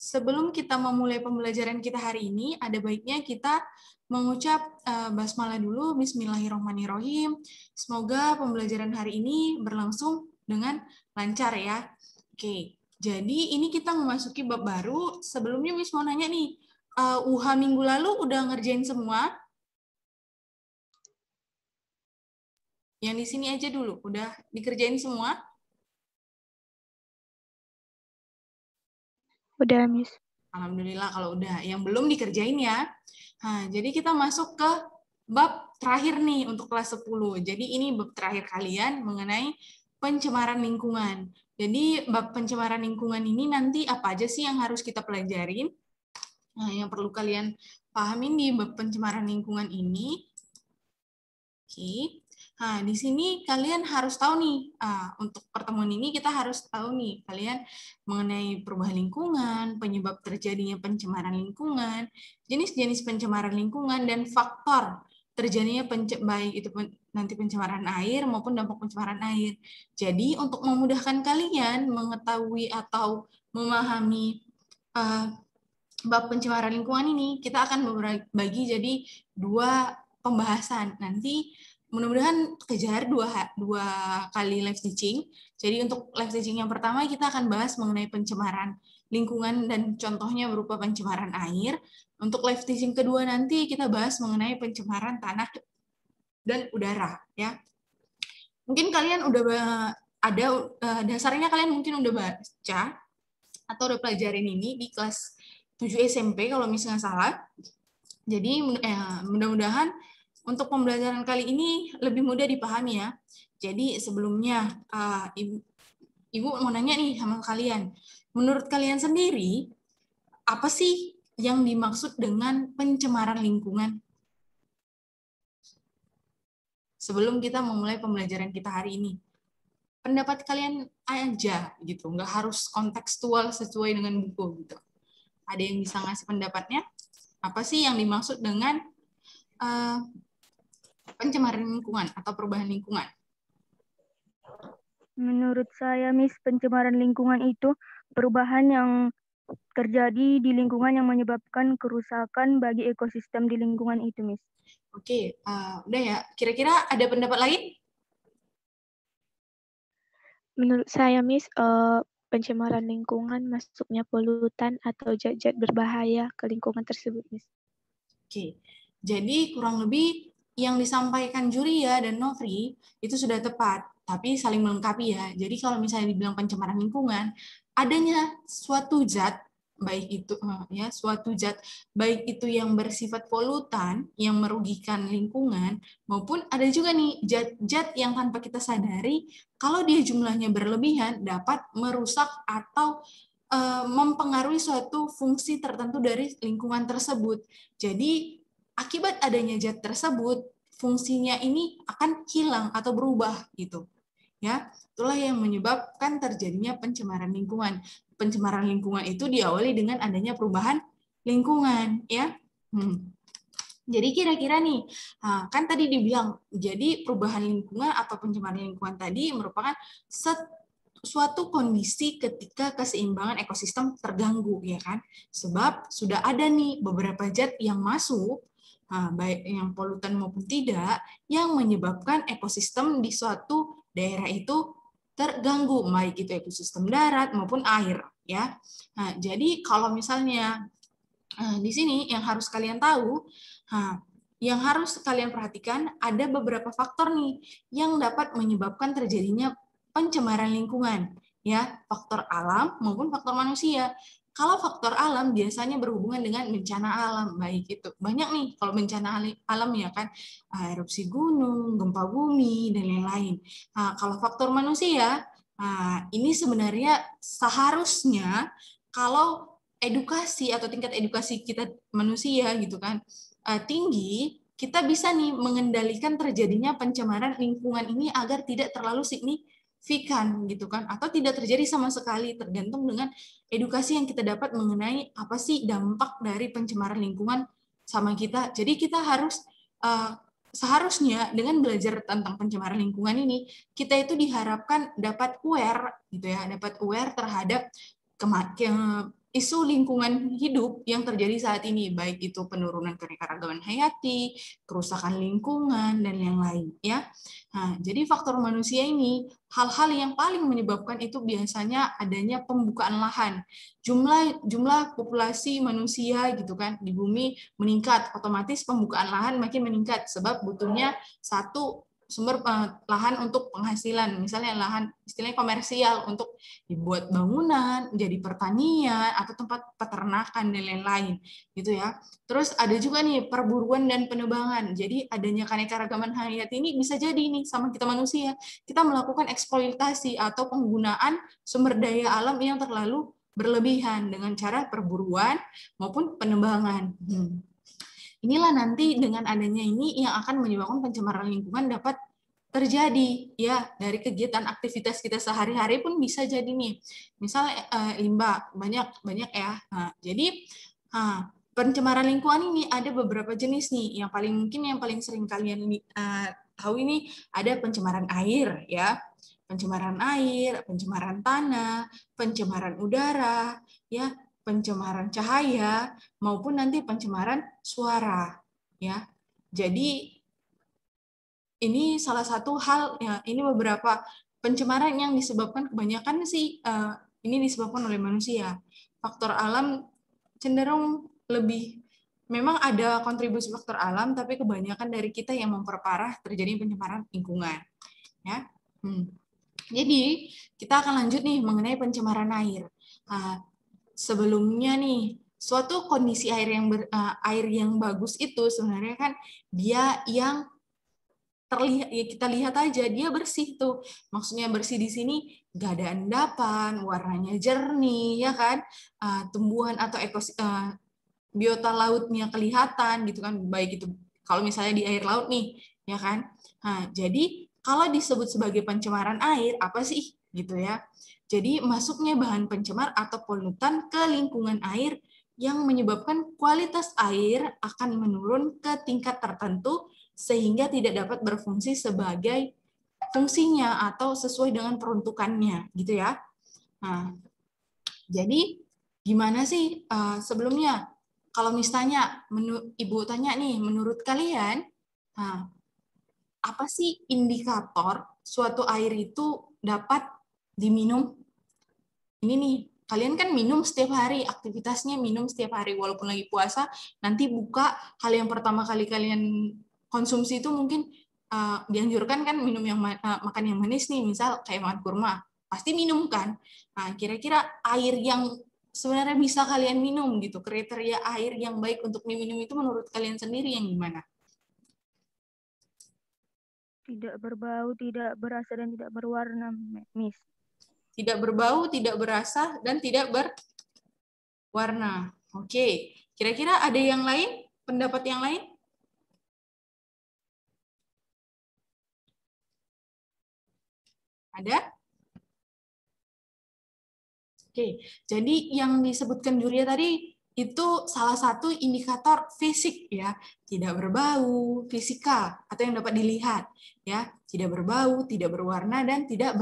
sebelum kita memulai pembelajaran kita hari ini, ada baiknya kita mengucap basmalah dulu, Bismillahirrahmanirrahim. Semoga pembelajaran hari ini berlangsung dengan lancar ya. Oke, jadi ini kita memasuki bab baru. Sebelumnya Miss mau nanya nih, UH minggu lalu udah ngerjain semua? Yang di sini aja dulu, udah dikerjain semua? Udah, Miss. Alhamdulillah kalau udah. Yang belum dikerjain ya. Nah, jadi kita masuk ke bab terakhir nih untuk kelas 10. Jadi ini bab terakhir kalian mengenai pencemaran lingkungan. Jadi bab pencemaran lingkungan ini nanti apa aja sih yang harus kita pelajarin? Nah, yang perlu kalian pahamin di bab pencemaran lingkungan ini. Oke. Nah, di sini kalian harus tahu nih, untuk pertemuan ini kita harus tahu nih, kalian mengenai perubahan lingkungan, penyebab terjadinya pencemaran lingkungan, jenis-jenis pencemaran lingkungan, dan faktor terjadinya baik itu nanti pencemaran air maupun dampak pencemaran air. Jadi, untuk memudahkan kalian mengetahui atau memahami bab pencemaran lingkungan ini, kita akan bagi jadi 2 pembahasan. Nanti mudah-mudahan kejar 2 kali live teaching. Jadi untuk live teaching yang pertama kita akan bahas mengenai pencemaran lingkungan dan contohnya berupa pencemaran air. Untuk live teaching kedua nanti kita bahas mengenai pencemaran tanah dan udara ya. Mungkin kalian udah ada dasarnya, kalian mungkin udah baca atau udah pelajarin ini di kelas 7 SMP kalau misalnya salah. Jadi mudah-mudahan untuk pembelajaran kali ini lebih mudah dipahami ya. Jadi sebelumnya Ibu mau nanya nih sama kalian. Menurut kalian sendiri, apa sih yang dimaksud dengan pencemaran lingkungan? Sebelum kita memulai pembelajaran kita hari ini. Pendapat kalian aja gitu, nggak harus kontekstual sesuai dengan buku gitu. Ada yang bisa ngasih pendapatnya? Apa sih yang dimaksud dengan pencemaran lingkungan atau perubahan lingkungan? Menurut saya, Miss, pencemaran lingkungan itu perubahan yang terjadi di lingkungan yang menyebabkan kerusakan bagi ekosistem di lingkungan itu, Miss. Oke, udah ya. Kira-kira ada pendapat lain? Menurut saya, Miss, pencemaran lingkungan masuknya polutan atau zat-zat berbahaya ke lingkungan tersebut, Miss. Oke, jadi kurang lebih yang disampaikan Juria dan Novri itu sudah tepat, tapi saling melengkapi ya. Jadi kalau misalnya dibilang pencemaran lingkungan, adanya suatu zat baik itu suatu zat baik itu yang bersifat polutan yang merugikan lingkungan maupun ada juga nih zat-zat yang tanpa kita sadari kalau dia jumlahnya berlebihan dapat merusak atau mempengaruhi suatu fungsi tertentu dari lingkungan tersebut. Jadi akibat adanya zat tersebut, fungsinya ini akan hilang atau berubah gitu. Ya, itulah yang menyebabkan terjadinya pencemaran lingkungan. Pencemaran lingkungan itu diawali dengan adanya perubahan lingkungan, ya. Jadi kira-kira nih, kan tadi dibilang, jadi perubahan lingkungan atau pencemaran lingkungan tadi merupakan suatu kondisi ketika keseimbangan ekosistem terganggu, ya kan? Sebab sudah ada nih beberapa zat yang masuk, baik yang polutan maupun tidak, yang menyebabkan ekosistem di suatu daerah itu terganggu, baik itu ekosistem darat maupun air, ya. Nah, jadi kalau misalnya di sini yang harus kalian tahu, yang harus kalian perhatikan ada beberapa faktor nih yang dapat menyebabkan terjadinya pencemaran lingkungan, ya, faktor alam maupun faktor manusia. Kalau faktor alam biasanya berhubungan dengan bencana alam, baik itu banyak nih kalau bencana alam ya kan, erupsi gunung, gempa bumi dan lain-lain. Nah, kalau faktor manusia, ini sebenarnya seharusnya kalau edukasi atau tingkat edukasi kita manusia gitu kan tinggi, kita bisa nih mengendalikan terjadinya pencemaran lingkungan ini agar tidak terlalu signifikan gitu kan, atau tidak terjadi sama sekali, tergantung dengan edukasi yang kita dapat mengenai apa sih dampak dari pencemaran lingkungan sama kita. Jadi kita harus seharusnya dengan belajar tentang pencemaran lingkungan ini, kita itu diharapkan dapat aware gitu ya, dapat aware terhadap isu lingkungan hidup yang terjadi saat ini, baik itu penurunan keanekaragaman hayati, kerusakan lingkungan, dan yang lain. Ya, nah, jadi faktor manusia ini, hal-hal yang paling menyebabkan itu biasanya adanya pembukaan lahan. Jumlah populasi manusia gitu kan di bumi meningkat, otomatis pembukaan lahan makin meningkat sebab butuhnya satu sumber lahan untuk penghasilan, misalnya lahan istilahnya komersial untuk dibuat bangunan, jadi pertanian atau tempat peternakan dan lain-lain gitu ya. Terus ada juga nih perburuan dan penebangan. Jadi adanya keanekaragaman hayati ini bisa jadi nih sama kita manusia, kita melakukan eksploitasi atau penggunaan sumber daya alam yang terlalu berlebihan dengan cara perburuan maupun penebangan. Inilah nanti dengan adanya ini yang akan menyebabkan pencemaran lingkungan dapat terjadi ya dari kegiatan aktivitas kita sehari-hari pun bisa jadi nih. Misal limbah banyak ya. Nah, jadi pencemaran lingkungan ini ada beberapa jenis nih. Yang paling sering kalian tahu ini ada pencemaran air ya. Pencemaran air, pencemaran tanah, pencemaran udara, ya, pencemaran cahaya maupun nanti pencemaran suara ya. Jadi ini salah satu hal ya, ini beberapa pencemaran yang disebabkan kebanyakan sih ini disebabkan oleh manusia. Faktor alam cenderung lebih memang ada kontribusi faktor alam tapi kebanyakan dari kita yang memperparah terjadi pencemaran lingkungan ya. Jadi kita akan lanjut nih mengenai pencemaran air. Sebelumnya nih, suatu kondisi air yang bagus itu sebenarnya kan dia yang terlihat ya, kita lihat aja dia bersih tuh. Maksudnya bersih di sini nggak ada endapan, warnanya jernih ya kan, tumbuhan atau biota lautnya kelihatan gitu kan, baik itu kalau misalnya di air laut nih ya kan. Nah, jadi kalau disebut sebagai pencemaran air apa sih gitu ya. Jadi masuknya bahan pencemar atau polutan ke lingkungan air yang menyebabkan kualitas air akan menurun ke tingkat tertentu sehingga tidak dapat berfungsi sebagai fungsinya atau sesuai dengan peruntukannya gitu ya. Nah, jadi gimana sih sebelumnya kalau misalnya Ibu tanya nih, menurut kalian apa sih indikator suatu air itu dapat diminum? Ini nih, kalian kan minum setiap hari, aktivitasnya minum setiap hari, walaupun lagi puasa, nanti buka, hal yang pertama kali kalian konsumsi itu mungkin dianjurkan kan minum yang makan yang manis nih, misal kayak makan kurma, pasti minum kan. Nah, kira-kira air yang sebenarnya bisa kalian minum gitu, kriteria air yang baik untuk diminum itu menurut kalian sendiri yang gimana? Tidak berbau, tidak berasa, dan tidak berwarna, Miss. Tidak berbau, tidak berasa, dan tidak berwarna. Oke, kira-kira ada yang lain? Pendapat yang lain? Ada? Oke, jadi yang disebutkan Julia tadi itu salah satu indikator fisik ya, tidak berbau, fisikal atau yang dapat dilihat ya, tidak berbau, tidak berwarna dan tidak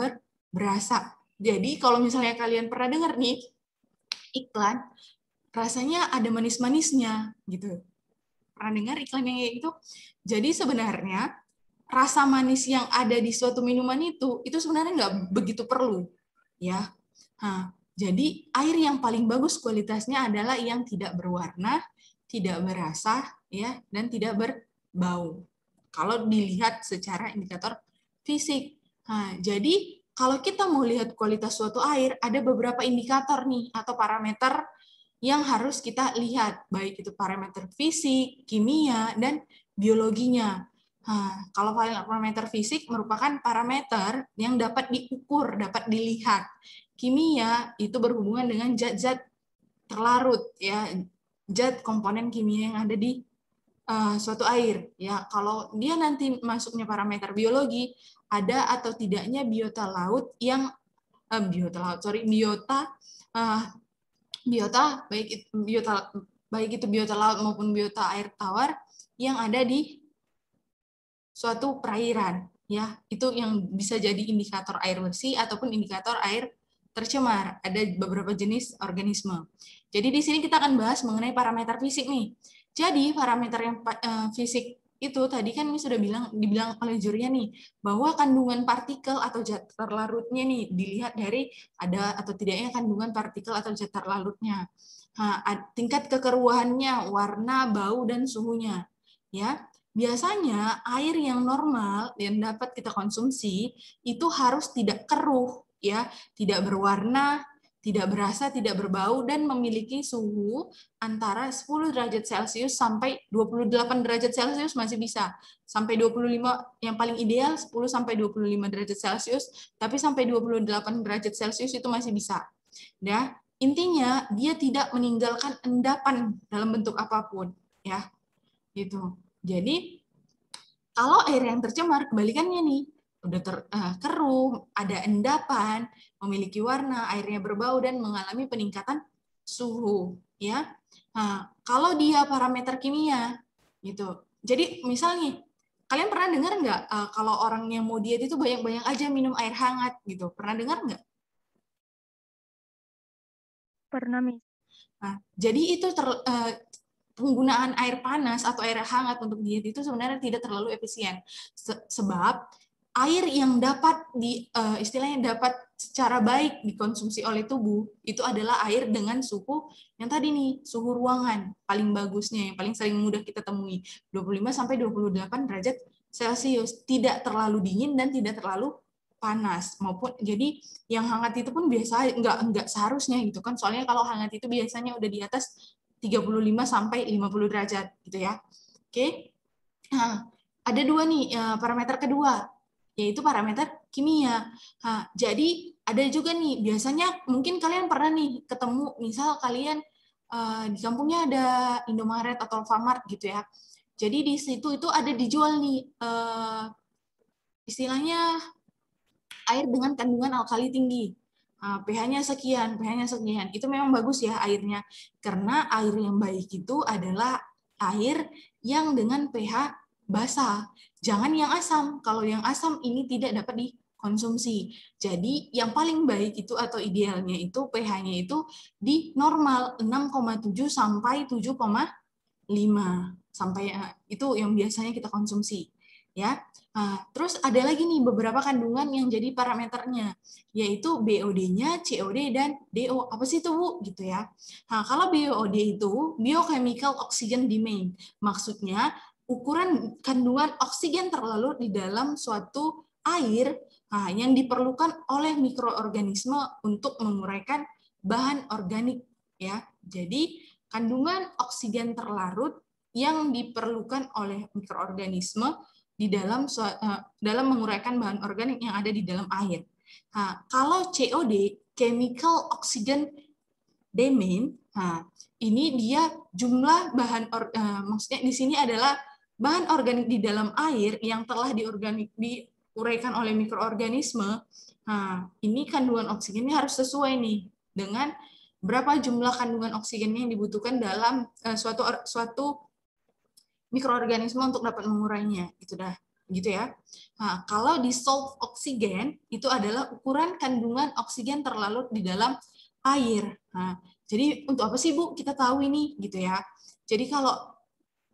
berasa. Jadi kalau misalnya kalian pernah dengar nih iklan, rasanya ada manis-manisnya gitu. Pernah dengar iklan yang kayak gitu? Jadi sebenarnya rasa manis yang ada di suatu minuman itu sebenarnya nggak begitu perlu ya. Nah, jadi air yang paling bagus kualitasnya adalah yang tidak berwarna, tidak berasa, ya, dan tidak berbau. Kalau dilihat secara indikator fisik. Nah, jadi kalau kita mau lihat kualitas suatu air, ada beberapa indikator nih atau parameter yang harus kita lihat, baik itu parameter fisik, kimia, dan biologinya. Nah, kalau parameter fisik merupakan parameter yang dapat diukur, dapat dilihat. Kimia itu berhubungan dengan zat-zat terlarut, ya, zat komponen kimia yang ada di suatu air. Ya, kalau dia nanti masuknya parameter biologi, ada atau tidaknya biota laut yang biota baik itu biota laut maupun biota air tawar yang ada di suatu perairan ya, itu yang bisa jadi indikator air bersih ataupun indikator air tercemar. Ada beberapa jenis organisme. Jadi di sini kita akan bahas mengenai parameter fisik nih. Jadi parameter yang fisik itu tadi kan sudah dibilang oleh jurinya nih, bahwa kandungan partikel atau zat terlarutnya nih dilihat dari ada atau tidaknya kandungan partikel atau zat terlarutnya. Tingkat kekeruhannya, warna, bau, dan suhunya. Ya, biasanya air yang normal yang dapat kita konsumsi itu harus tidak keruh, ya, tidak berwarna, tidak berasa, tidak berbau, dan memiliki suhu antara 10 derajat Celcius sampai 28 derajat Celcius masih bisa. Sampai 25 yang paling ideal 10 sampai 25 derajat Celcius, tapi sampai 28 derajat Celcius itu masih bisa. Ya, intinya dia tidak meninggalkan endapan dalam bentuk apapun, ya. Gitu. Jadi kalau air yang tercemar kebalikannya nih, udah keruh, ada endapan, memiliki warna, airnya berbau, dan mengalami peningkatan suhu, ya. Nah, kalau dia parameter kimia, gitu. Jadi misalnya, kalian pernah dengar nggak kalau orang yang mau diet itu banyak-banyak aja minum air hangat, gitu? Pernah dengar nggak? Pernah, Miss. Nah, jadi itu penggunaan air panas atau air hangat untuk diet itu sebenarnya tidak terlalu efisien. Sebab air yang dapat istilahnya dapat secara baik dikonsumsi oleh tubuh itu adalah air dengan suhu yang tadi nih, suhu ruangan paling bagusnya, yang paling sering mudah kita temui, 25 sampai 28 derajat Celcius, tidak terlalu dingin dan tidak terlalu panas. Maupun jadi yang hangat itu pun biasa enggak seharusnya gitu kan, soalnya kalau hangat itu biasanya udah di atas 35 sampai 50 derajat gitu ya. Oke. Nah, ada dua nih parameter kedua, yaitu parameter kimia. Nah, jadi ada juga nih, biasanya mungkin kalian pernah nih ketemu, misal kalian di kampungnya ada Indomaret atau Alfamart gitu ya. Jadi di situ itu ada dijual nih istilahnya air dengan kandungan alkali tinggi. pH-nya sekian, pH-nya sekian. Itu memang bagus ya airnya. Karena air yang baik itu adalah air yang dengan pH basa. Jangan yang asam. Kalau yang asam ini tidak dapat dikonsumsi. Jadi yang paling baik itu atau idealnya itu pH-nya itu di normal 6,7 sampai 7,5 sampai itu yang biasanya kita konsumsi. Ya. Nah, terus ada lagi nih beberapa kandungan yang jadi parameternya, yaitu BOD-nya, COD, dan DO. Apa sih itu, Bu? Gitu ya. Nah, kalau BOD itu Biochemical Oxygen Demand. Maksudnya, ukuran kandungan oksigen terlarut di dalam suatu air yang diperlukan oleh mikroorganisme untuk menguraikan bahan organik. Ya. Jadi, kandungan oksigen terlarut yang diperlukan oleh mikroorganisme di dalam menguraikan bahan organik yang ada di dalam air. Nah, kalau COD, Chemical Oxygen Demand, ini dia jumlah bahan maksudnya di sini adalah bahan organik di dalam air yang telah diuraikan oleh mikroorganisme. Nah, ini kandungan oksigennya harus sesuai nih dengan berapa jumlah kandungan oksigennya yang dibutuhkan dalam suatu mikroorganisme untuk dapat mengurainya, itu dah gitu ya. Nah, kalau dissolved oksigen itu adalah ukuran kandungan oksigen terlarut di dalam air. Nah, jadi untuk apa sih, Bu, kita tahu ini gitu ya. Jadi kalau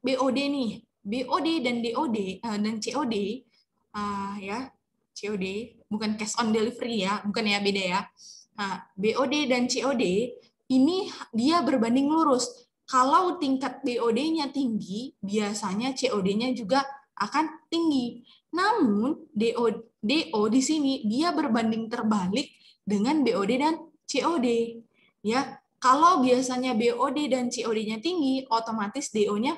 BOD nih, BOD dan DOD dan COD ya, COD bukan cash on delivery ya, bukan ya, beda ya. Nah, BOD dan COD ini dia berbanding lurus. Kalau tingkat BOD-nya tinggi, biasanya COD-nya juga akan tinggi. Namun DO di sini dia berbanding terbalik dengan BOD dan COD. Ya, kalau biasanya BOD dan COD-nya tinggi, otomatis DO-nya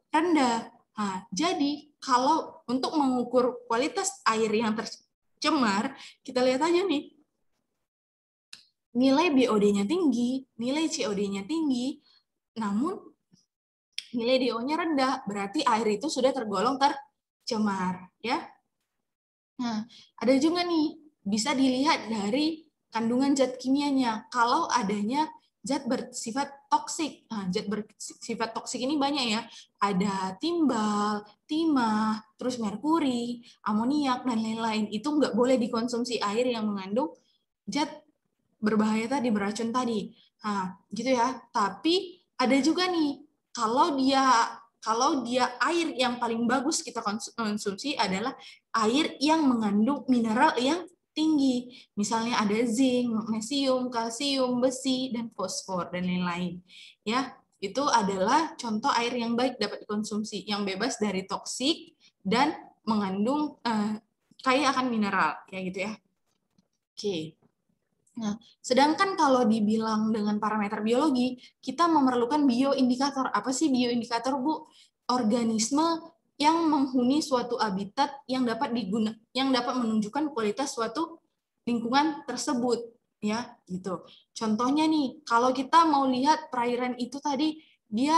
rendah. Nah, jadi kalau untuk mengukur kualitas air yang tercemar, kita lihat aja nih. Nilai BOD-nya tinggi, nilai COD-nya tinggi, namun nilai DO-nya rendah, berarti air itu sudah tergolong tercemar, ya. Nah, ada juga nih, bisa dilihat dari kandungan zat kimianya. Kalau adanya zat bersifat toksik. Nah, zat bersifat toksik ini banyak ya. Ada timbal, timah, terus merkuri, amoniak, dan lain-lain. Itu nggak boleh dikonsumsi air yang mengandung zat berbahaya tadi, beracun tadi. Nah, gitu ya. Tapi ada juga nih, kalau dia air yang paling bagus kita konsumsi adalah air yang mengandung mineral yang tinggi. Misalnya ada zinc, magnesium, kalsium, besi, dan fosfor, dan lain-lain. Ya, itu adalah contoh air yang baik dapat dikonsumsi, yang bebas dari toksik dan mengandung kaya akan mineral, kayak gitu ya. Oke. Nah, sedangkan kalau dibilang dengan parameter biologi, kita memerlukan bioindikator. Apa sih bioindikator, Bu? Organisme yang menghuni suatu habitat yang dapat menunjukkan kualitas suatu lingkungan tersebut, ya, gitu. Contohnya nih, kalau kita mau lihat perairan itu tadi dia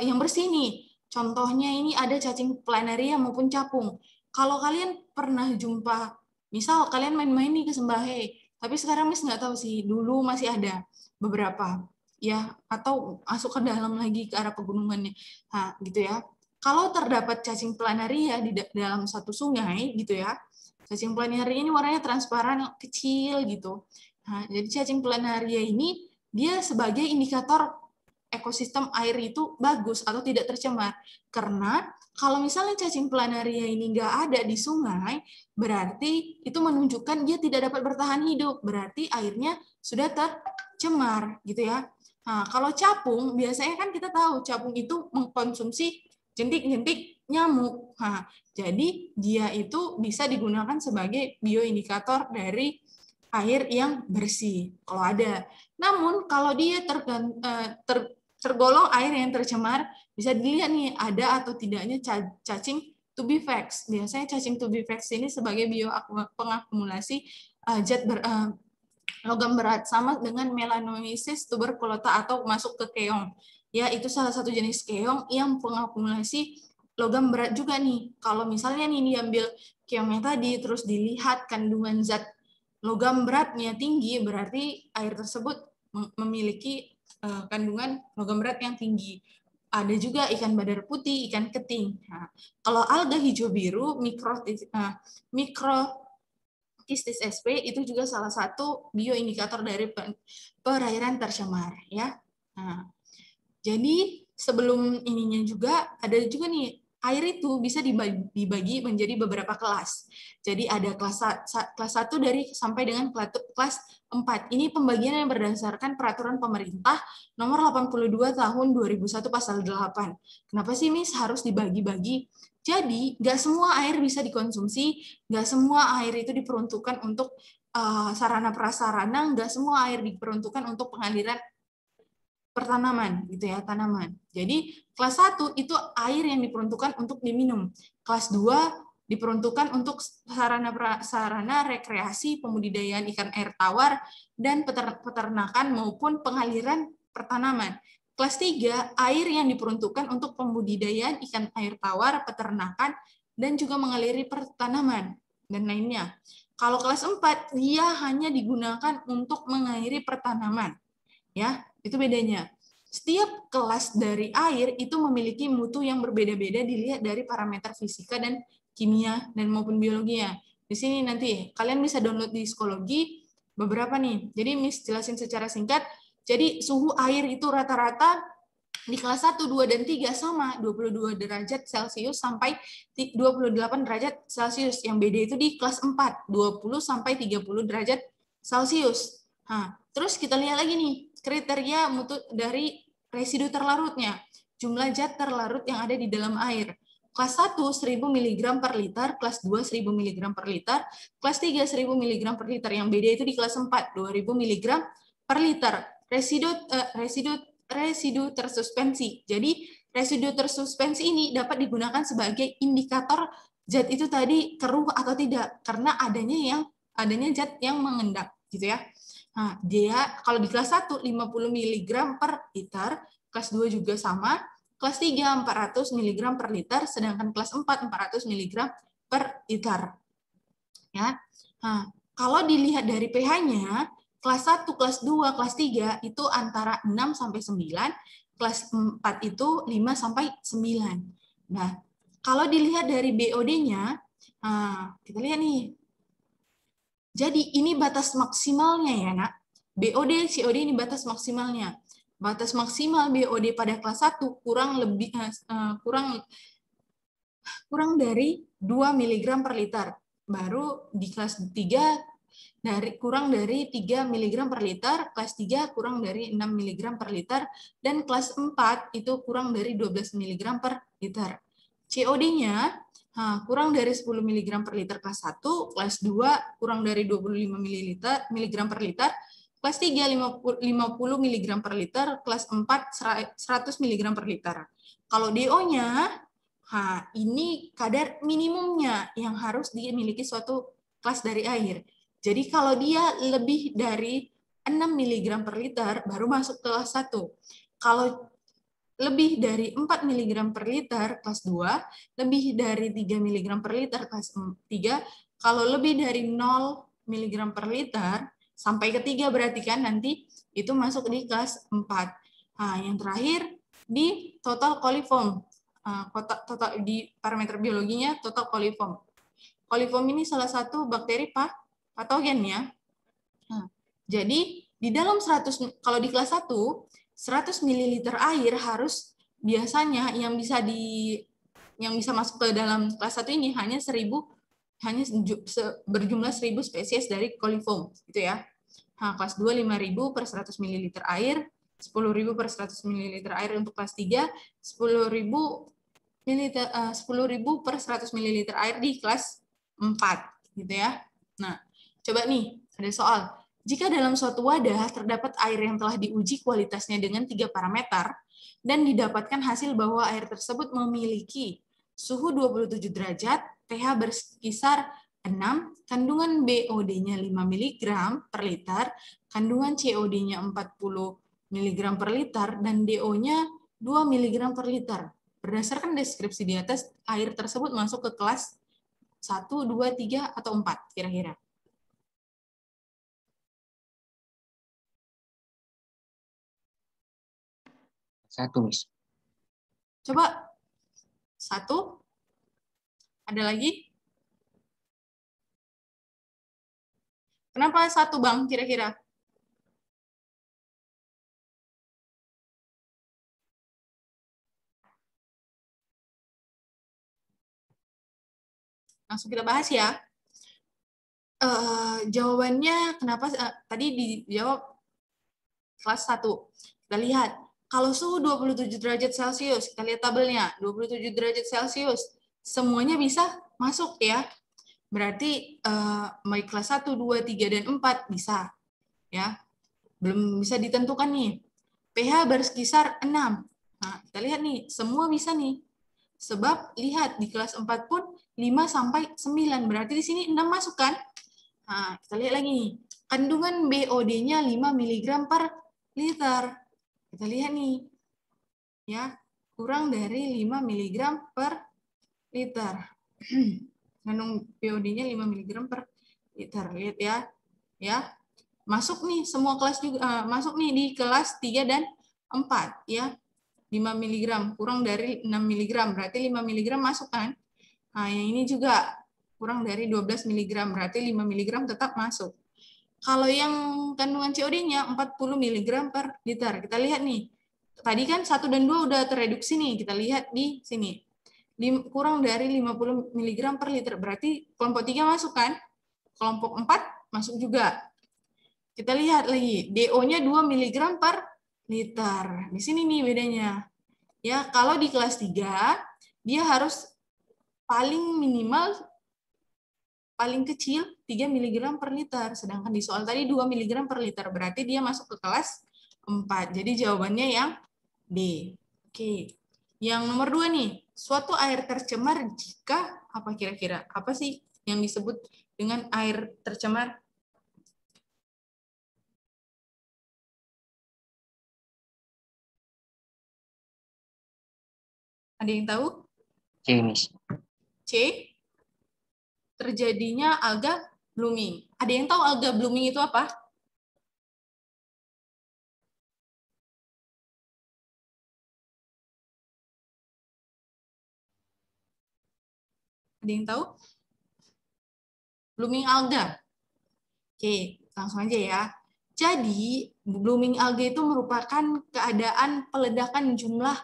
yang bersih nih. Contohnya ini ada cacing planaria maupun capung. Kalau kalian pernah jumpa, misal kalian main-main nih ke Sembahe, tapi sekarang Miss nggak tahu sih, dulu masih ada beberapa, ya, atau masuk ke dalam lagi ke arah pegunungannya. Nah, gitu ya. Kalau terdapat cacing planaria di dalam satu sungai, gitu ya, cacing planaria ini warnanya transparan, kecil gitu. Nah, jadi cacing planaria ini dia sebagai indikator ekosistem air itu bagus atau tidak tercemar. Karena kalau misalnya cacing planaria ini nggak ada di sungai, berarti itu menunjukkan dia tidak dapat bertahan hidup. Berarti airnya sudah tercemar, gitu ya. Nah, kalau capung, biasanya kan kita tahu capung itu mengkonsumsi jentik-jentik nyamuk. Nah, jadi dia itu bisa digunakan sebagai bioindikator dari air yang bersih, kalau ada. Namun, kalau dia tergolong air yang tercemar, bisa dilihat nih ada atau tidaknya cacing tubifax. Biasanya cacing tubifax ini sebagai pengakumulasi logam berat, sama dengan Melanoisis tuberculata atau masuk ke keong. Ya, itu salah satu jenis keong yang pengakumulasi logam berat juga nih. Kalau misalnya nih diambil keongnya tadi terus dilihat kandungan zat logam beratnya tinggi, berarti air tersebut memiliki kandungan logam berat yang tinggi. Ada juga ikan badar putih, ikan keting. Nah, kalau alga hijau biru, Kistis SP itu juga salah satu bioindikator dari perairan tercemar, ya. Nah, jadi sebelum ininya juga ada juga nih, air itu bisa dibagi menjadi beberapa kelas. Jadi ada kelas 1 dari sampai dengan kelas 4. Ini pembagian yang berdasarkan peraturan pemerintah nomor 82 tahun 2001 pasal 8. Kenapa sih Miss harus dibagi-bagi? Jadi nggak semua air bisa dikonsumsi, nggak semua air itu diperuntukkan untuk sarana prasarana, nggak semua air diperuntukkan untuk pengaliran pertanaman, gitu ya, tanaman. Jadi kelas 1 itu air yang diperuntukkan untuk diminum. Kelas 2 diperuntukkan untuk sarana rekreasi, pembudidayaan ikan air tawar, dan peternakan maupun pengaliran pertanaman. Kelas 3, air yang diperuntukkan untuk pembudidayaan ikan air tawar, peternakan, dan juga mengaliri pertanaman, dan lainnya. Kalau kelas 4, dia hanya digunakan untuk mengairi pertanaman. Ya, itu bedanya. Setiap kelas dari air itu memiliki mutu yang berbeda-beda dilihat dari parameter fisika dan kimia dan maupun biologinya. Di sini nanti kalian bisa download di psikologi beberapa nih. Jadi Miss jelasin secara singkat. Jadi suhu air itu rata-rata di kelas 1, 2, dan 3 sama 22 derajat Celcius sampai 28 derajat Celcius. Yang beda itu di kelas 4, 20 sampai 30 derajat Celcius. Nah, terus kita lihat lagi nih, kriteria mutu dari residu terlarutnya. Jumlah zat terlarut yang ada di dalam air. Kelas 1, 1000 mg per liter, kelas 2, 1000 mg per liter, kelas 3, 1000 mg per liter. Yang beda itu di kelas 4, 2000 mg per liter. Residu tersuspensi. Jadi, residu tersuspensi ini dapat digunakan sebagai indikator zat itu tadi keruh atau tidak, karena adanya zat yang mengendap, gitu ya. Nah, dia kalau di kelas 1 50 mg per liter, kelas 2 juga sama, kelas 3 400 mg per liter, sedangkan kelas 4 400 mg per liter. Ya. Nah, kalau dilihat dari pH-nya, kelas 1, kelas 2, kelas 3 itu antara 6 sampai 9, kelas 4 itu 5 sampai 9. Nah, kalau dilihat dari BOD-nya, nah, kita lihat nih. Jadi ini batas maksimalnya ya, Nak. BOD, COD ini batas maksimalnya. Batas maksimal BOD pada kelas 1 kurang dari 2 mg per liter. Baru di kelas 3 kurang dari 3 mg per liter, kelas 3 kurang dari 6 mg per liter, dan kelas 4 itu kurang dari 12 mg per liter. COD-nya kurang dari 10 mg per liter kelas 1, kelas 2 kurang dari 25 mg per liter, kelas 3 50 mg per liter, kelas 4 100 mg per liter. Kalau DO-nya, ini kadar minimumnya yang harus dimiliki suatu kelas dari air. Jadi kalau dia lebih dari 6 mg per liter, baru masuk kelas 1. Kalau lebih dari 4 mg per liter, kelas 2, lebih dari 3 mg per liter, kelas 3, kalau lebih dari 0 mg per liter, sampai ke 3 berarti kan nanti itu masuk di kelas 4. Nah, yang terakhir di total coliform. Total di parameter biologinya total coliform. Coliform ini salah satu bakteri patogen ya. Nah, jadi di dalam 100, kalau di kelas 1, 100 ml air harus biasanya yang bisa masuk ke dalam kelas 1 ini hanya berjumlah 1000 spesies dari coliform gitu ya. Nah, kelas 2 5000 per 100 ml air, 10.000 per 100 ml air untuk kelas 3, 10.000 per 100 ml air di kelas 4 gitu ya. Nah, coba nih ada soal. Jika dalam suatu wadah terdapat air yang telah diuji kualitasnya dengan 3 parameter dan didapatkan hasil bahwa air tersebut memiliki suhu 27 derajat, pH berkisar 6, kandungan BOD-nya 5 mg per liter, kandungan COD-nya 40 mg per liter, dan DO-nya 2 mg per liter. Berdasarkan deskripsi di atas, air tersebut masuk ke kelas 1, 2, 3, atau 4 kira-kira. Satu, Miss. Coba 1. Ada lagi? Kenapa 1, Bang, kira-kira? Langsung kita bahas ya. Jawabannya kenapa tadi dijawab kelas 1. Kita lihat, kalau suhu 27 derajat Celcius, kita lihat tabelnya, 27 derajat Celcius, semuanya bisa masuk ya. Berarti baik kelas 1, 2, 3, dan 4 bisa. Ya. Belum bisa ditentukan nih. pH berkisar 6. Nah, kita lihat nih, semua bisa nih. Sebab lihat di kelas 4 pun 5 sampai 9. Berarti di sini 6 masuk kan? Nah, kita lihat lagi nih. Kandungan BOD-nya 5 mg per liter. Kita lihat nih. Ya, kurang dari 5 mg per liter. Kandungan BOD-nya 5 mg per liter. Lihat ya. Ya. Masuk nih semua kelas juga masuk nih di kelas 3 dan 4 ya. 5 mg kurang dari 6 mg berarti 5 mg masuk kan? Nah, yang ini juga kurang dari 12 mg berarti 5 mg tetap masuk. Kalau yang kandungan COD-nya 40 mg per liter. Kita lihat nih. Tadi kan 1 dan 2 udah tereduksi nih. Kita lihat di sini. Kurang dari 50 mg per liter. Berarti kelompok 3 masuk kan? Kelompok 4 masuk juga. Kita lihat lagi, DO-nya 2 mg per liter. Di sini nih bedanya. Ya, kalau di kelas 3, dia harus paling kecil 3 mg per liter. Sedangkan di soal tadi 2 mg per liter. Berarti dia masuk ke kelas 4. Jadi jawabannya yang D. Oke. Yang nomor 2 nih, suatu air tercemar jika, apa kira-kira? Apa sih yang disebut dengan air tercemar? Ada yang tahu? C, Miss. C. Terjadinya alga blooming. Ada yang tahu alga blooming itu apa? Ada yang tahu? Blooming alga. Oke, langsung aja ya. Jadi, blooming algae itu merupakan keadaan peledakan jumlah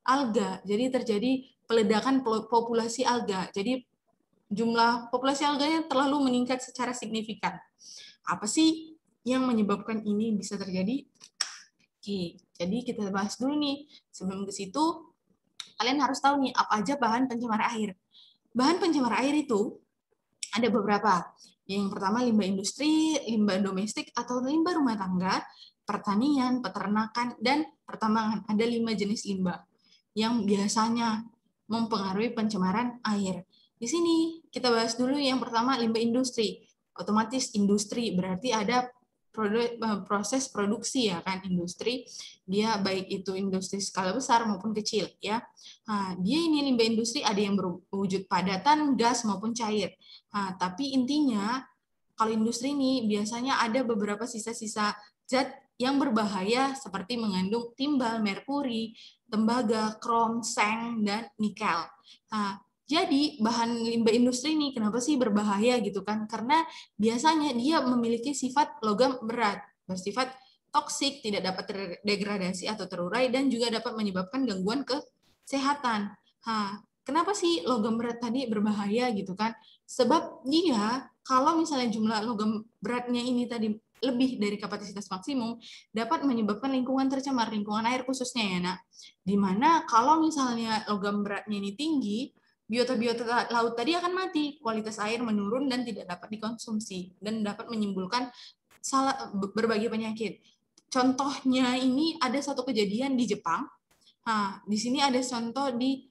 alga. Jadi terjadi peledakan populasi alga. Jadi jumlah populasi alganya terlalu meningkat secara signifikan. Apa sih yang menyebabkan ini bisa terjadi? Oke, jadi kita bahas dulu nih. Sebelum ke situ, kalian harus tahu nih apa aja bahan pencemar air. Bahan pencemar air itu ada beberapa. Yang pertama limbah industri, limbah domestik atau limbah rumah tangga, pertanian, peternakan, dan pertambangan. Ada 5 jenis limbah yang biasanya mempengaruhi pencemaran air. Di sini kita bahas dulu yang pertama limbah industri. Otomatis industri berarti ada proses produksi ya kan, industri. Dia baik itu industri skala besar maupun kecil ya. Nah, dia ini limbah industri ada yang berwujud padatan, gas maupun cair. Nah, tapi intinya kalau industri ini biasanya ada beberapa sisa-sisa zat yang berbahaya seperti mengandung timbal, merkuri, tembaga, krom, seng, dan nikel. Nah, jadi bahan limbah industri ini kenapa sih berbahaya gitu kan? Karena biasanya dia memiliki sifat logam berat, bersifat toksik, tidak dapat terdegradasi atau terurai, dan juga dapat menyebabkan gangguan kesehatan. Nah, kenapa sih logam berat tadi berbahaya gitu kan? Sebab dia kalau misalnya jumlah logam beratnya ini tadi lebih dari kapasitas maksimum, dapat menyebabkan lingkungan tercemar, lingkungan air khususnya ya nak. Dimana kalau misalnya logam beratnya ini tinggi, biota-biota laut tadi akan mati, kualitas air menurun dan tidak dapat dikonsumsi, dan dapat menimbulkan berbagai penyakit. Contohnya ini ada satu kejadian di Jepang. Nah, di sini ada contoh di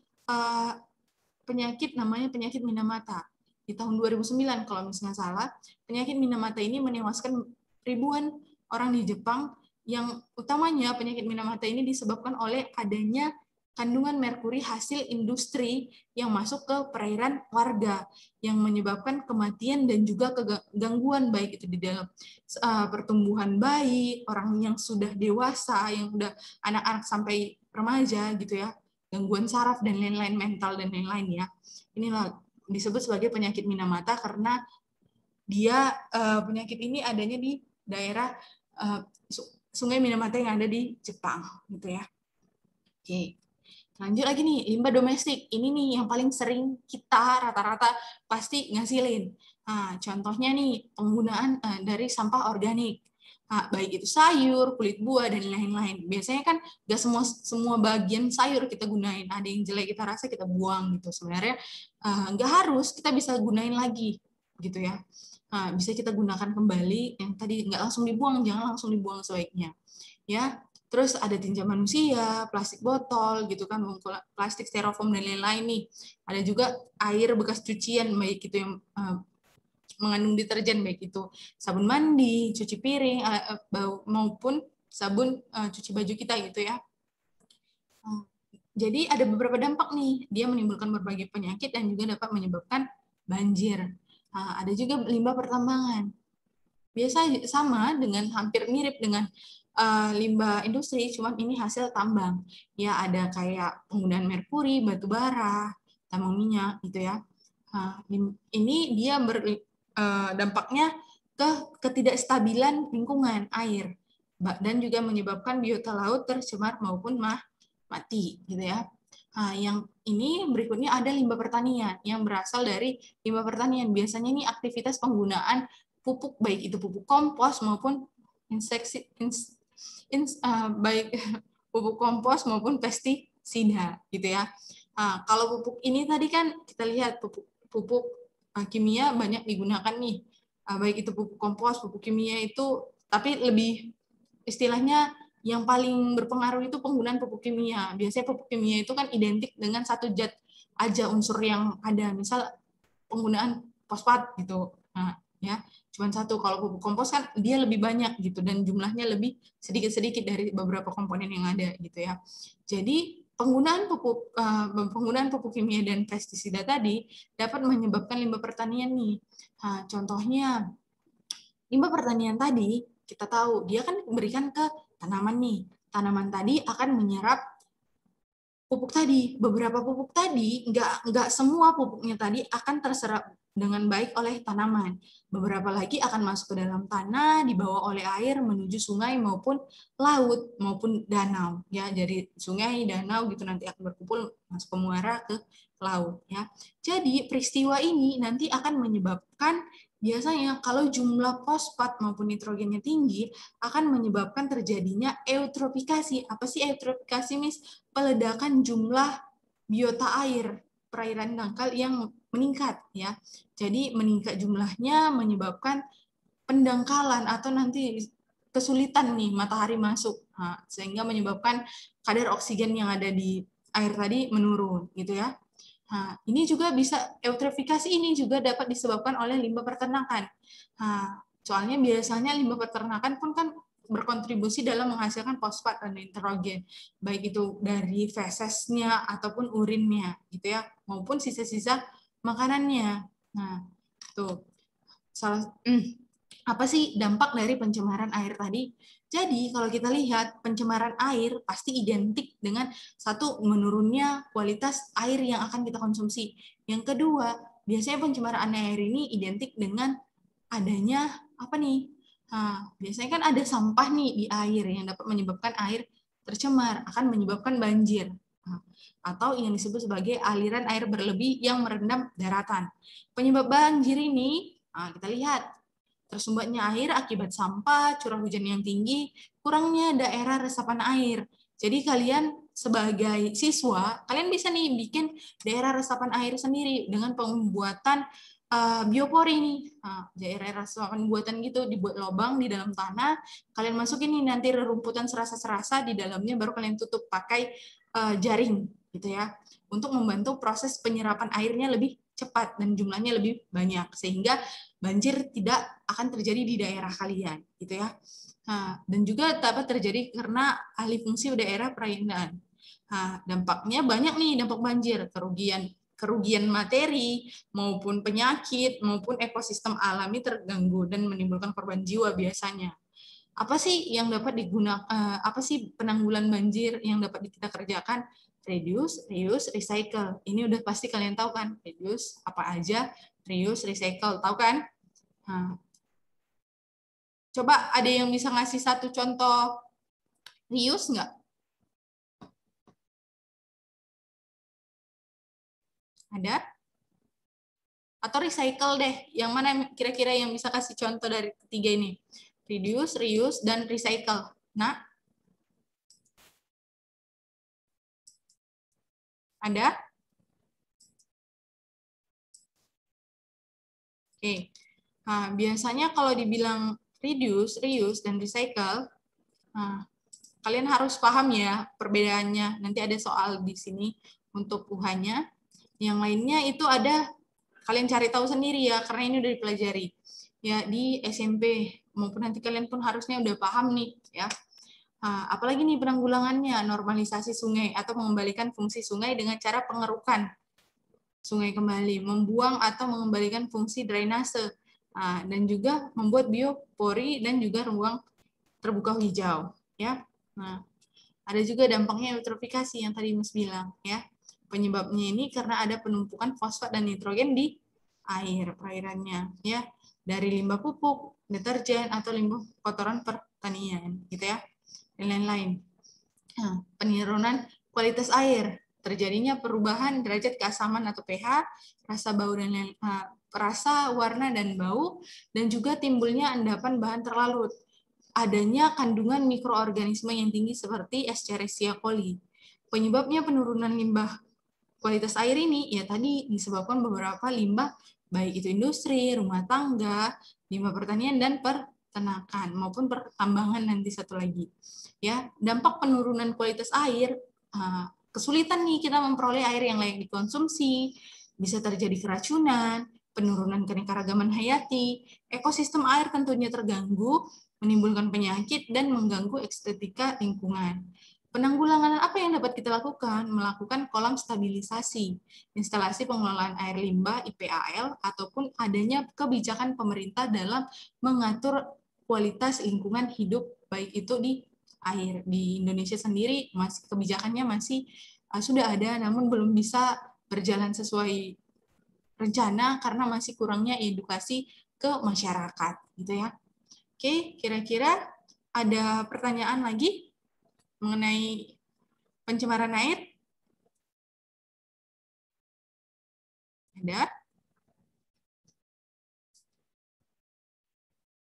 penyakit namanya penyakit Minamata. Di tahun 2009 kalau misalnya salah, penyakit Minamata ini menewaskan ribuan orang di Jepang, yang utamanya penyakit Minamata ini disebabkan oleh adanya kandungan merkuri hasil industri yang masuk ke perairan warga, yang menyebabkan kematian dan juga gangguan baik itu di dalam pertumbuhan bayi, orang yang sudah dewasa, yang sudah anak-anak sampai remaja gitu ya, gangguan saraf dan lain-lain, mental dan lain-lain ya. Inilah disebut sebagai penyakit Minamata karena dia penyakit ini adanya di daerah Sungai Minamata yang ada di Jepang gitu ya. Oke. Lanjut lagi nih, limbah domestik. Ini nih yang paling sering kita rata-rata pasti ngasilin. Nah, contohnya nih penggunaan dari sampah organik. Nah, baik itu sayur, kulit buah, dan lain-lain. Biasanya kan nggak semua bagian sayur kita gunain. Ada yang jelek kita rasa kita buang gitu. Sebenarnya nggak harus, kita bisa gunain lagi gitu ya. Nah, bisa kita gunakan kembali. Yang tadi nggak langsung dibuang, jangan langsung dibuang sebaiknya. Ya, terus ada tinja manusia, plastik botol gitu kan, plastik styrofoam dan lain-lain nih. Ada juga air bekas cucian baik itu yang mengandung deterjen, baik itu sabun mandi, cuci piring maupun sabun cuci baju kita gitu ya. Jadi ada beberapa dampak nih, dia menimbulkan berbagai penyakit dan juga dapat menyebabkan banjir. Nah, ada juga limbah pertambangan. Biasa sama dengan hampir mirip dengan limbah industri, cuman ini hasil tambang. Ya ada kayak penggunaan merkuri, batu bara, tambang minyak gitu ya. Nah, ini dia dampaknya ke ketidakstabilan lingkungan air dan juga menyebabkan biota laut tercemar maupun mati gitu ya. Nah, yang ini berikutnya ada limbah pertanian yang berasal dari limbah pertanian. Biasanya ini aktivitas penggunaan pupuk, baik itu pupuk kompos maupun baik pupuk kompos maupun pestisida gitu ya. Nah, kalau pupuk ini tadi kan kita lihat pupuk kimia banyak digunakan nih, baik itu pupuk kompos, pupuk kimia itu, tapi lebih istilahnya yang paling berpengaruh itu penggunaan pupuk kimia. Biasanya pupuk kimia itu kan identik dengan satu zat aja unsur yang ada, misal penggunaan fosfat gitu. Nah, ya, cuma satu. Kalau pupuk kompos kan dia lebih banyak gitu dan jumlahnya lebih sedikit-sedikit dari beberapa komponen yang ada gitu ya. Jadi penggunaan pupuk kimia dan pestisida tadi dapat menyebabkan limbah pertanian nih. Nah, contohnya limbah pertanian tadi kita tahu dia kan memberikan ke tanaman nih. Tanaman tadi akan menyerap pupuk tadi, beberapa pupuk tadi, nggak semua pupuknya tadi akan terserap dengan baik oleh tanaman. Beberapa lagi akan masuk ke dalam tanah, dibawa oleh air menuju sungai maupun laut maupun danau. Ya, jadi sungai, danau gitu nanti akan berkumpul masuk ke muara ke laut. Ya, jadi peristiwa ini nanti akan menyebabkan biasanya kalau jumlah fosfat maupun nitrogennya tinggi akan menyebabkan terjadinya eutrofikasi. Apa sih eutrofikasi, Miss? Peledakan jumlah biota air perairan dangkal yang meningkat ya. Jadi meningkat jumlahnya menyebabkan pendangkalan atau nanti kesulitan nih matahari masuk. Nah, sehingga menyebabkan kadar oksigen yang ada di air tadi menurun gitu ya. Nah, ini juga bisa eutrofikasi ini juga dapat disebabkan oleh limbah peternakan. Nah, soalnya biasanya limbah peternakan pun kan berkontribusi dalam menghasilkan fosfat dan nitrogen, baik itu dari fesesnya ataupun urinnya, gitu ya, maupun sisa-sisa makanannya. Nah, tuh apa sih dampak dari pencemaran air tadi? Jadi kalau kita lihat pencemaran air pasti identik dengan satu, menurunnya kualitas air yang akan kita konsumsi. Yang kedua, biasanya pencemaran air ini identik dengan adanya apa nih? Nah, biasanya kan ada sampah nih di air yang dapat menyebabkan air tercemar, akan menyebabkan banjir. Nah, atau yang disebut sebagai aliran air berlebih yang merendam daratan. Penyebab banjir ini, nah, kita lihat tersumbatnya air akibat sampah, curah hujan yang tinggi, kurangnya daerah resapan air. Jadi kalian sebagai siswa, kalian bisa nih bikin daerah resapan air sendiri dengan pembuatan biopori nih. Nah, daerah resapan buatan gitu, dibuat lubang di dalam tanah, kalian masukin nih nanti rerumputan serasa-serasa di dalamnya, baru kalian tutup pakai jaring gitu ya, untuk membantu proses penyerapan airnya lebih cepat dan jumlahnya lebih banyak, sehingga banjir tidak akan terjadi di daerah kalian gitu ya. Nah, dan juga dapat terjadi karena alih fungsi daerah perairan. Nah, dampaknya banyak nih, dampak banjir, kerugian materi maupun penyakit maupun ekosistem alami terganggu dan menimbulkan korban jiwa biasanya. Apa sih yang dapat digunakan, apa sih penanggulan banjir yang dapat kita kerjakan? Reduce, reuse, recycle. Ini udah pasti kalian tahu kan? Reduce apa aja, reuse, recycle, tahu kan? Nah, coba ada yang bisa ngasih satu contoh reuse nggak? Ada? Atau recycle deh, yang mana kira-kira yang bisa kasih contoh dari ketiga ini? Reduce, reuse, dan recycle. Nah, ada? Oke. Nah, biasanya kalau dibilang reduce, reuse, dan recycle, nah, kalian harus paham ya perbedaannya. Nanti ada soal di sini untuk UH-nya. Yang lainnya itu ada, kalian cari tahu sendiri ya, karena ini udah dipelajari. Ya, di SMP, maupun nanti kalian pun harusnya udah paham nih. Ya. Nah, apalagi nih penanggulangannya, normalisasi sungai atau mengembalikan fungsi sungai dengan cara pengerukan sungai kembali, membuang atau mengembalikan fungsi drainase, dan juga membuat biopori dan juga ruang terbuka hijau. Ya, nah, ada juga dampaknya eutrofikasi yang tadi Mas bilang. Ya, penyebabnya ini karena ada penumpukan fosfat dan nitrogen di air perairannya. Ya, dari limbah pupuk, deterjen atau limbah kotoran pertanian, gitu ya, dan lain-lain. Nah, penurunan kualitas air, terjadinya perubahan derajat keasaman atau pH, rasa bau dan rasa, warna dan bau, dan juga timbulnya endapan bahan terlarut. Adanya kandungan mikroorganisme yang tinggi seperti Escherichia coli. Penyebabnya penurunan limbah kualitas air ini ya tadi disebabkan beberapa limbah, baik itu industri, rumah tangga, limbah pertanian dan peternakan maupun pertambangan nanti satu lagi. Ya, dampak penurunan kualitas air, kesulitan nih kita memperoleh air yang layak dikonsumsi, bisa terjadi keracunan, penurunan keanekaragaman hayati, ekosistem air tentunya terganggu, menimbulkan penyakit dan mengganggu estetika lingkungan. Penanggulangan apa yang dapat kita lakukan? Melakukan kolam stabilisasi, instalasi pengelolaan air limbah IPAL, ataupun adanya kebijakan pemerintah dalam mengatur kualitas lingkungan hidup, baik itu di air. Di Indonesia sendiri masih kebijakannya masih sudah ada namun belum bisa berjalan sesuai rencana karena masih kurangnya edukasi ke masyarakat, gitu ya. Oke, kira-kira ada pertanyaan lagi mengenai pencemaran air? Ada?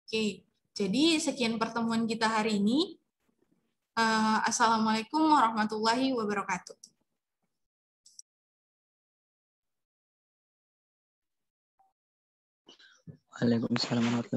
Oke, jadi sekian pertemuan kita hari ini. Assalamualaikum warahmatullahi wabarakatuh. Waalaikumsalam warahmatullahi wabarakatuh.